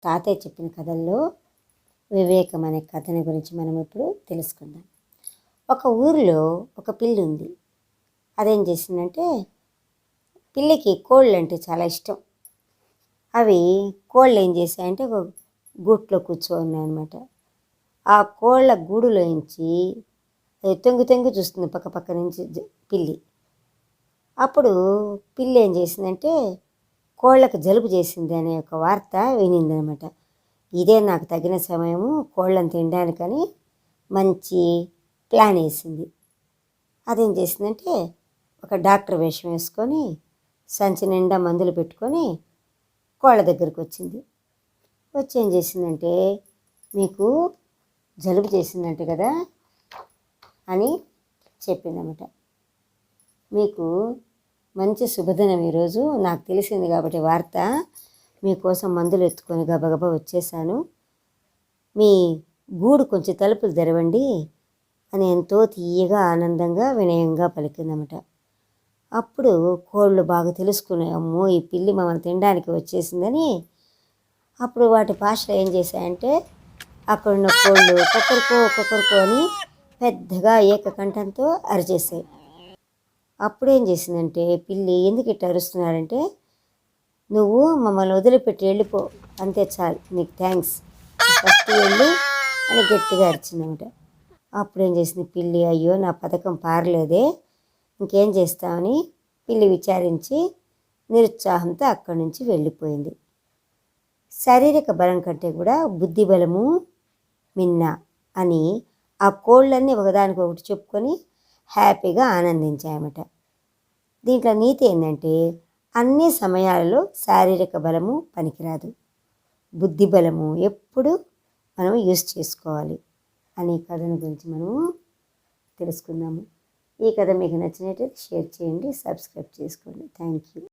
తాతయ్య చెప్పిన కథల్లో వివేకం అనే కథని గురించి మనం ఇప్పుడు తెలుసుకుందాం. ఒక ఊరిలో ఒక పిల్లి ఉంది. అదేం చేసిందంటే, పిల్లికి కోళ్ళు అంటే చాలా ఇష్టం. అవి కోళ్ళు ఏం చేశాయంటే ఒక గూట్లో కూర్చోన్నాయన్నమాట. ఆ కోళ్ళ గూడులోంచి తొంగి తొంగి చూస్తుంది పక్క పక్క నుంచి పిల్లి. అప్పుడు పిల్లి ఏం చేసిందంటే, కోళ్ళకు జలుబు చేసింది అనే ఒక వార్త వినిందనమాట. ఇదే నాకు తగిన సమయము కోళ్ళను తినడానికని మంచి ప్లాన్ వేసింది. అదేం చేసిందంటే, ఒక డాక్టర్ వేషం వేసుకొని సంచి నిండా మందులు పెట్టుకొని కోళ్ళ దగ్గరికి వచ్చింది. వచ్చి ఏం చేసిందంటే, మీకు జలుబు చేసిందంట కదా అని చెప్పిందన్నమాట. మీకు మంచి శుభదినం ఈరోజు, నాకు తెలిసింది కాబట్టి వార్త, మీకోసం మందులు ఎత్తుకొని గబగబా వచ్చేసాను, మీ గూడు కొంచెం తలుపులు తెరవండి అని ఎంతో తీయగా ఆనందంగా వినయంగా పలికిందన్నమాట. అప్పుడు కోళ్ళు బాగా తెలుసుకున్నాయి, అమ్మో ఈ పిల్లి మమ్మల్ని తినడానికి వచ్చేసిందని. అప్పుడు వాటి భాషలో ఏం చేశాయంటే, అక్కడున్న కోళ్ళు ఒక్కొక్కరికో అని పెద్దగా ఏకకంఠంతో అరిచేసాయి. అప్పుడేం చేసిందంటే పిల్లి, ఎందుకు ఇట్లా అరుస్తున్నారంటే, నువ్వు మమ్మల్ని వదిలిపెట్టి వెళ్ళిపో, అంతే చాలు, నీకు థ్యాంక్స్, ఫస్ట్ వెళ్ళు అని గట్టిగా అరిచిందన్నమాట. అప్పుడేం చేసింది పిల్లి, అయ్యో నా పథకం పారలేదే, ఇంకేం చేస్తామని పిల్లి విచారించి నిరుత్సాహంతో అక్కడి నుంచి వెళ్ళిపోయింది. శారీరక బలం కంటే కూడా బుద్ధి బలము మిన్న అని ఆ కోళ్ళన్నీ ఒకదానికొకటి చెప్పుకొని హ్యాపీగా ఆనందించాయన్నమాట. దీంట్లో నీతి ఏంటంటే, అన్ని సమయాలలో శారీరక బలము పనికిరాదు, బుద్ధి బలము ఎప్పుడు మనం యూజ్ చేసుకోవాలి అనే కథను గురించి మనము తెలుసుకుందాము. ఈ కథ మీకు నచ్చినట్లయితే షేర్ చేయండి, సబ్స్క్రైబ్ చేసుకోండి. Thank you.